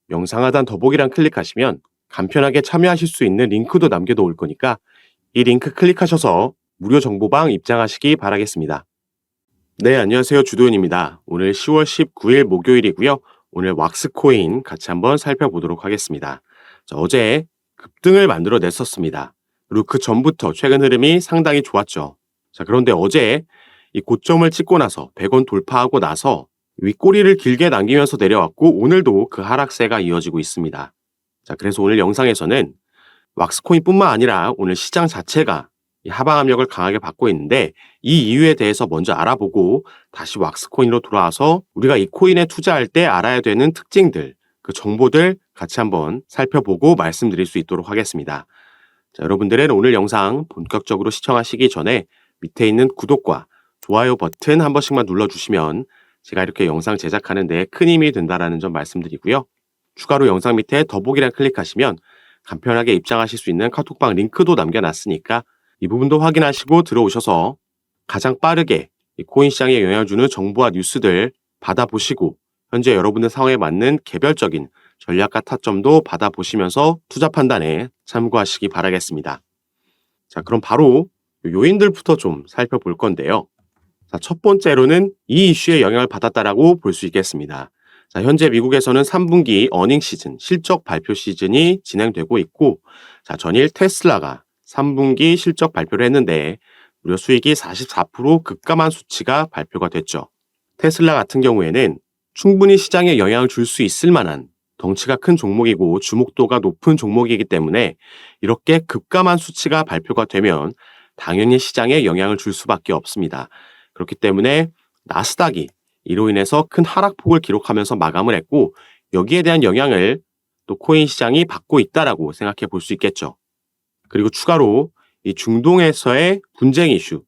영상 하단 더보기란 클릭하시면 간편하게 참여하실 수 있는 링크도 남겨놓을 거니까 이 링크 클릭하셔서 무료 정보방 입장하시기 바라겠습니다. 네, 안녕하세요. 주도현입니다. 오늘 10월 19일 목요일이고요. 오늘 왁스코인 같이 한번 살펴보도록 하겠습니다. 어제 급등을 만들어냈었습니다. 그리고 그 전부터 최근 흐름이 상당히 좋았죠. 그런데 어제 이 고점을 찍고 나서 100원 돌파하고 나서 윗꼬리를 길게 남기면서 내려왔고 오늘도 그 하락세가 이어지고 있습니다. 그래서 오늘 영상에서는 왁스코인뿐만 아니라 오늘 시장 자체가 이 하방 압력을 강하게 받고 있는데 이 이유에 대해서 먼저 알아보고 다시 왁스코인으로 돌아와서 우리가 이 코인에 투자할 때 알아야 되는 특징들, 그 정보들 같이 한번 살펴보고 말씀드릴 수 있도록 하겠습니다. 여러분들은 오늘 영상 본격적으로 시청하시기 전에 밑에 있는 구독과 좋아요 버튼 한 번씩만 눌러주시면 제가 이렇게 영상 제작하는 데 큰 힘이 된다는 점 말씀드리고요. 추가로 영상 밑에 더보기란 클릭하시면 간편하게 입장하실 수 있는 카톡방 링크도 남겨놨으니까 이 부분도 확인하시고 들어오셔서 가장 빠르게 이 코인 시장에 영향을 주는 정보와 뉴스들 받아보시고 현재 여러분의 상황에 맞는 개별적인 전략과 타점도 받아보시면서 투자 판단에 참고하시기 바라겠습니다. 그럼 바로 요인들부터 좀 살펴볼 건데요. 첫 번째로는 이 이슈에 영향을 받았다라고 볼 수 있겠습니다. 현재 미국에서는 3분기 어닝 시즌, 실적 발표 시즌이 진행되고 있고 전일 테슬라가 3분기 실적 발표를 했는데 무려 수익이 44% 급감한 수치가 발표가 됐죠. 테슬라 같은 경우에는 충분히 시장에 영향을 줄 수 있을 만한 덩치가 큰 종목이고 주목도가 높은 종목이기 때문에 이렇게 급감한 수치가 발표가 되면 당연히 시장에 영향을 줄 수밖에 없습니다. 그렇기 때문에 나스닥이 이로 인해서 큰 하락폭을 기록하면서 마감을 했고 여기에 대한 영향을 또 코인 시장이 받고 있다라고 생각해 볼 수 있겠죠. 그리고 추가로 이 중동에서의 분쟁 이슈,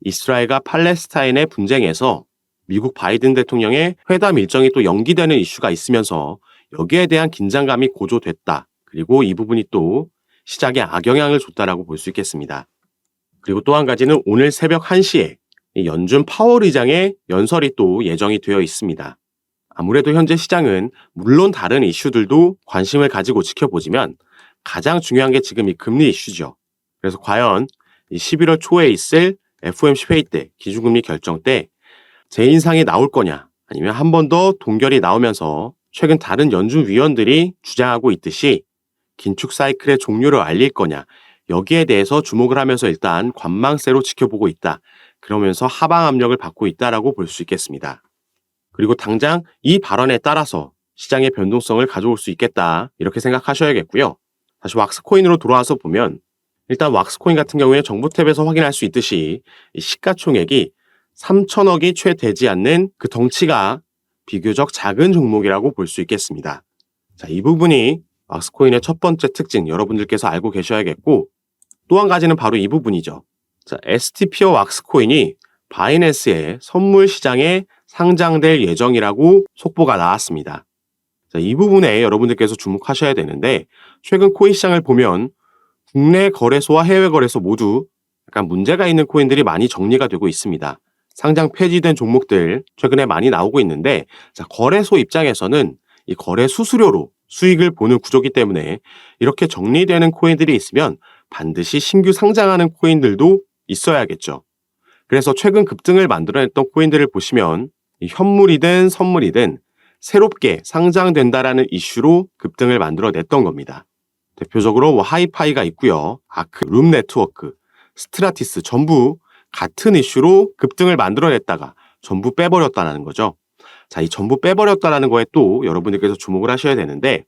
이스라엘과 팔레스타인의 분쟁에서 미국 바이든 대통령의 회담 일정이 또 연기되는 이슈가 있으면서 여기에 대한 긴장감이 고조됐다. 그리고 이 부분이 또 시장에 악영향을 줬다라고 볼 수 있겠습니다. 그리고 또 한 가지는 오늘 새벽 1시에 연준 파월 의장의 연설이 또 예정이 되어 있습니다. 아무래도 현재 시장은 물론 다른 이슈들도 관심을 가지고 지켜보지만 가장 중요한 게 지금 이 금리 이슈죠. 그래서 과연 11월 초에 있을 FOMC 회의 때 기준금리 결정 때 재인상이 나올 거냐 아니면 한 번 더 동결이 나오면서 최근 다른 연준 위원들이 주장하고 있듯이 긴축 사이클의 종료를 알릴 거냐 여기에 대해서 주목을 하면서 일단 관망세로 지켜보고 있다. 그러면서 하방 압력을 받고 있다라고 볼 수 있겠습니다. 그리고 당장 이 발언에 따라서 시장의 변동성을 가져올 수 있겠다 이렇게 생각하셔야겠고요. 다시 왁스코인으로 돌아와서 보면 일단 왁스코인 같은 경우에 정보 탭에서 확인할 수 있듯이 시가총액이 3천억이 채 되지 않는 그 덩치가 비교적 작은 종목이라고 볼 수 있겠습니다. 이 부분이 왁스코인의 첫 번째 특징 여러분들께서 알고 계셔야겠고 또 한 가지는 바로 이 부분이죠. STP와 왁스코인이 바이낸스의 선물 시장에 상장될 예정이라고 속보가 나왔습니다. 이 부분에 여러분들께서 주목하셔야 되는데 최근 코인 시장을 보면 국내 거래소와 해외 거래소 모두 약간 문제가 있는 코인들이 많이 정리가 되고 있습니다. 상장 폐지된 종목들 최근에 많이 나오고 있는데 거래소 입장에서는 이 거래 수수료로 수익을 보는 구조이기 때문에 이렇게 정리되는 코인들이 있으면 반드시 신규 상장하는 코인들도 있어야겠죠. 그래서 최근 급등을 만들어냈던 코인들을 보시면 현물이든 선물이든 새롭게 상장된다라는 이슈로 급등을 만들어냈던 겁니다. 대표적으로 하이파이가 있고요. 아크, 룸네트워크, 스트라티스 전부 같은 이슈로 급등을 만들어냈다가 전부 빼버렸다는 거죠. 이 전부 빼버렸다는 거에 또 여러분들께서 주목을 하셔야 되는데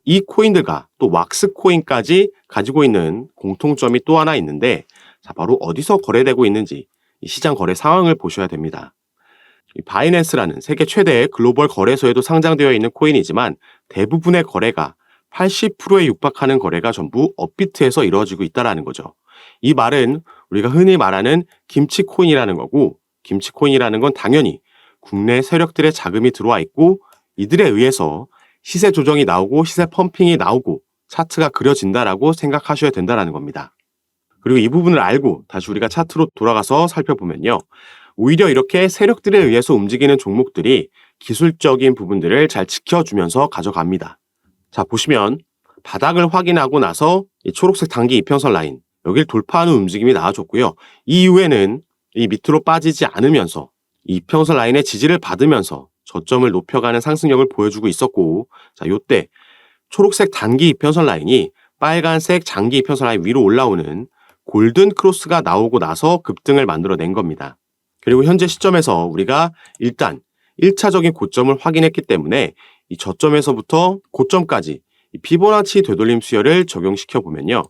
이 코인들과 또 왁스코인까지 가지고 있는 공통점이 또 하나 있는데 바로 어디서 거래되고 있는지 이 시장 거래 상황을 보셔야 됩니다. 바이낸스라는 세계 최대의 글로벌 거래소에도 상장되어 있는 코인이지만 대부분의 거래가 80%에 육박하는 거래가 전부 업비트에서 이루어지고 있다는 거죠. 이 말은 우리가 흔히 말하는 김치코인이라는 거고 김치코인이라는 건 당연히 국내 세력들의 자금이 들어와 있고 이들에 의해서 시세 조정이 나오고 시세 펌핑이 나오고 차트가 그려진다라고 생각하셔야 된다는 겁니다. 그리고 이 부분을 알고 다시 우리가 차트로 돌아가서 살펴보면요. 오히려 이렇게 세력들에 의해서 움직이는 종목들이 기술적인 부분들을 잘 지켜주면서 가져갑니다. 자, 보시면 바닥을 확인하고 나서 이 초록색 단기 이평선 라인, 여기를 돌파하는 움직임이 나와줬고요. 이 이후에는 이 밑으로 빠지지 않으면서 이 이평선 라인의 지지를 받으면서 저점을 높여가는 상승력을 보여주고 있었고, 자, 요때 초록색 단기 이평선 라인이 빨간색 장기 이평선 라인 위로 올라오는 골든 크로스가 나오고 나서 급등을 만들어낸 겁니다. 그리고 현재 시점에서 우리가 일단 1차적인 고점을 확인했기 때문에 이 저점에서부터 고점까지 이 피보나치 되돌림 수열을 적용시켜 보면요.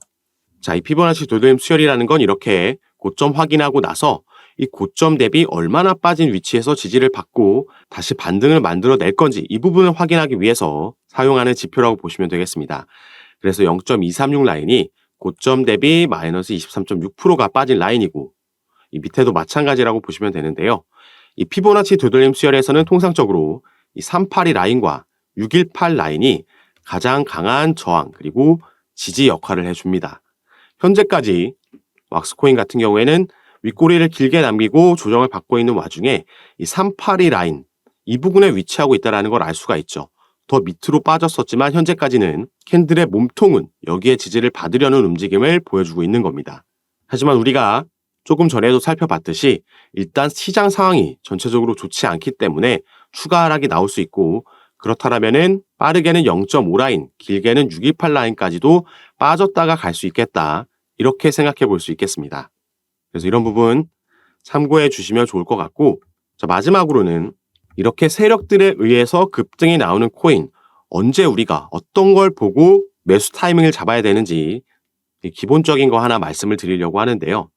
자, 이 피보나치 되돌림 수열이라는 건 이렇게 고점 확인하고 나서 이 고점 대비 얼마나 빠진 위치에서 지지를 받고 다시 반등을 만들어낼 건지 이 부분을 확인하기 위해서 사용하는 지표라고 보시면 되겠습니다. 그래서 0.236 라인이 고점 대비 마이너스 23.6%가 빠진 라인이고 이 밑에도 마찬가지라고 보시면 되는데요. 이 피보나치 되돌림 수열에서는 통상적으로 이 382 라인과 618 라인이 가장 강한 저항 그리고 지지 역할을 해줍니다. 현재까지 왁스코인 같은 경우에는 윗꼬리를 길게 남기고 조정을 받고 있는 와중에 이 382 라인 이 부분에 위치하고 있다는 걸 알 수가 있죠. 더 밑으로 빠졌었지만 현재까지는 캔들의 몸통은 여기에 지지를 받으려는 움직임을 보여주고 있는 겁니다. 하지만 우리가 조금 전에도 살펴봤듯이 일단 시장 상황이 전체적으로 좋지 않기 때문에 추가 하락이 나올 수 있고 그렇다면은 빠르게는 0.5 라인, 길게는 628 라인까지도 빠졌다가 갈 수 있겠다. 이렇게 생각해 볼 수 있겠습니다. 그래서 이런 부분 참고해 주시면 좋을 것 같고, 자, 마지막으로는 이렇게 세력들에 의해서 급등이 나오는 코인, 언제 우리가 어떤 걸 보고 매수 타이밍을 잡아야 되는지 기본적인 거 하나 말씀을 드리려고 하는데요.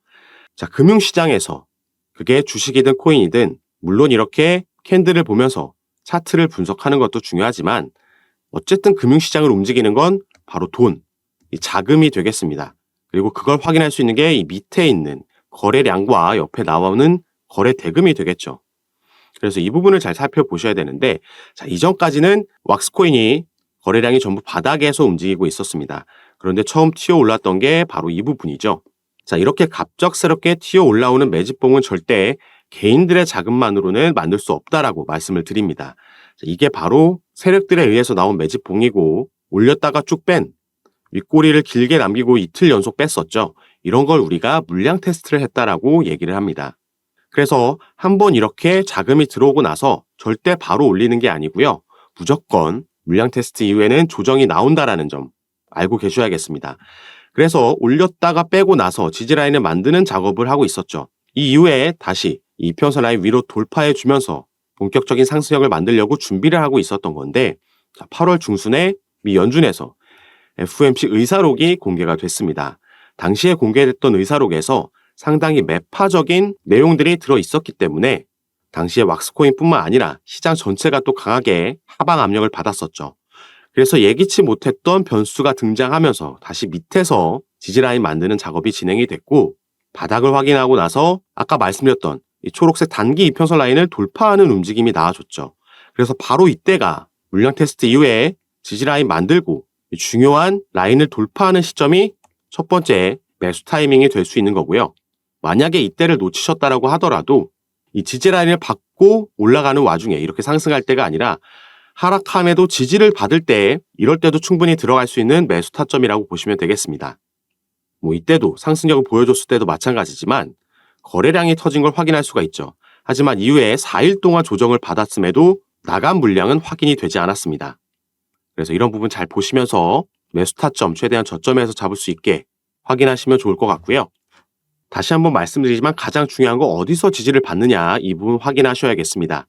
자, 금융시장에서 그게 주식이든 코인이든 물론 이렇게 캔들을 보면서 차트를 분석하는 것도 중요하지만 어쨌든 금융시장을 움직이는 건 바로 돈, 이 자금이 되겠습니다. 그리고 그걸 확인할 수 있는 게 이 밑에 있는 거래량과 옆에 나오는 거래 대금이 되겠죠. 그래서 이 부분을 잘 살펴보셔야 되는데, 자, 이전까지는 왁스코인이 거래량이 전부 바닥에서 움직이고 있었습니다. 그런데 처음 튀어 올랐던 게 바로 이 부분이죠. 자, 이렇게 갑작스럽게 튀어 올라오는 매집봉은 절대 개인들의 자금만으로는 만들 수 없다라고 말씀을 드립니다. 자, 이게 바로 세력들에 의해서 나온 매집봉이고 올렸다가 쭉 뺀 윗꼬리를 길게 남기고 이틀 연속 뺐었죠. 이런 걸 우리가 물량 테스트를 했다라고 얘기를 합니다. 그래서 한번 이렇게 자금이 들어오고 나서 절대 바로 올리는 게 아니고요. 무조건 물량 테스트 이후에는 조정이 나온다라는 점 알고 계셔야겠습니다. 그래서 올렸다가 빼고 나서 지지라인을 만드는 작업을 하고 있었죠. 이 이후에 다시 이 이평선 라인 위로 돌파해 주면서 본격적인 상승력을 만들려고 준비를 하고 있었던 건데, 8월 중순에 미 연준에서 FOMC 의사록이 공개가 됐습니다. 당시에 공개됐던 의사록에서 상당히 매파적인 내용들이 들어 있었기 때문에 당시에 왁스코인뿐만 아니라 시장 전체가 또 강하게 하방 압력을 받았었죠. 그래서 예기치 못했던 변수가 등장하면서 다시 밑에서 지지라인 만드는 작업이 진행이 됐고, 바닥을 확인하고 나서 아까 말씀드렸던 이 초록색 단기 이평선 라인을 돌파하는 움직임이 나와줬죠. 그래서 바로 이때가 물량 테스트 이후에 지지라인 만들고 중요한 라인을 돌파하는 시점이 첫 번째 매수 타이밍이 될 수 있는 거고요. 만약에 이때를 놓치셨다라고 하더라도 이 지지라인을 받고 올라가는 와중에 이렇게 상승할 때가 아니라 하락함에도 지지를 받을 때 이럴 때도 충분히 들어갈 수 있는 매수 타점이라고 보시면 되겠습니다. 이때도 상승력을 보여줬을 때도 마찬가지지만 거래량이 터진 걸 확인할 수가 있죠. 하지만 이후에 4일 동안 조정을 받았음에도 나간 물량은 확인이 되지 않았습니다. 그래서 이런 부분 잘 보시면서 매수 타점 최대한 저점에서 잡을 수 있게 확인하시면 좋을 것 같고요. 다시 한번 말씀드리지만 가장 중요한 건 어디서 지지를 받느냐 이 부분 확인하셔야겠습니다.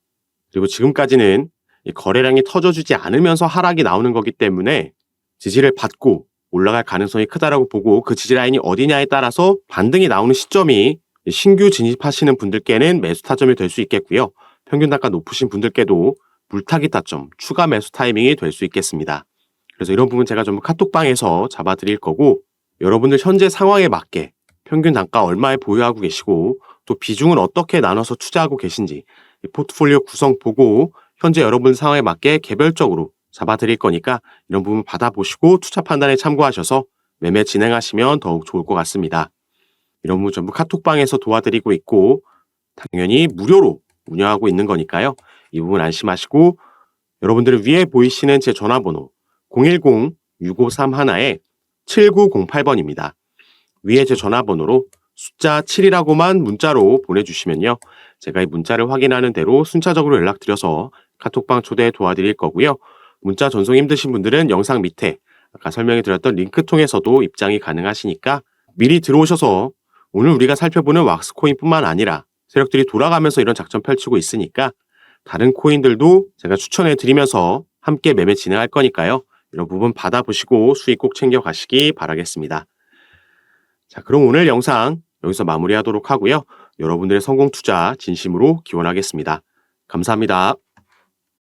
그리고 지금까지는 이 거래량이 터져주지 않으면서 하락이 나오는 거기 때문에 지지를 받고 올라갈 가능성이 크다라고 보고 그 지지라인이 어디냐에 따라서 반등이 나오는 시점이 신규 진입하시는 분들께는 매수 타점이 될 수 있겠고요. 평균 단가 높으신 분들께도 물타기 타점, 추가 매수 타이밍이 될 수 있겠습니다. 그래서 이런 부분 제가 전부 카톡방에서 잡아드릴 거고, 여러분들 현재 상황에 맞게 평균 단가 얼마에 보유하고 계시고 또 비중은 어떻게 나눠서 투자하고 계신지 포트폴리오 구성 보고 현재 여러분 상황에 맞게 개별적으로 잡아드릴 거니까 이런 부분 받아보시고 투자 판단에 참고하셔서 매매 진행하시면 더욱 좋을 것 같습니다. 이런 부분 전부 카톡방에서 도와드리고 있고 당연히 무료로 운영하고 있는 거니까요. 이 부분 안심하시고 여러분들을 위해 보이시는 제 전화번호 010-6531-7908번입니다. 위에 제 전화번호로 숫자 7이라고만 문자로 보내주시면요. 제가 이 문자를 확인하는 대로 순차적으로 연락드려서 카톡방 초대 도와드릴 거고요. 문자 전송 힘드신 분들은 영상 밑에 아까 설명해 드렸던 링크 통해서도 입장이 가능하시니까 미리 들어오셔서 오늘 우리가 살펴보는 왁스 코인뿐만 아니라 세력들이 돌아가면서 이런 작전 펼치고 있으니까 다른 코인들도 제가 추천해 드리면서 함께 매매 진행할 거니까요. 이런 부분 받아보시고 수익 꼭 챙겨가시기 바라겠습니다. 자, 그럼 오늘 영상 여기서 마무리하도록 하고요. 여러분들의 성공 투자 진심으로 기원하겠습니다. 감사합니다.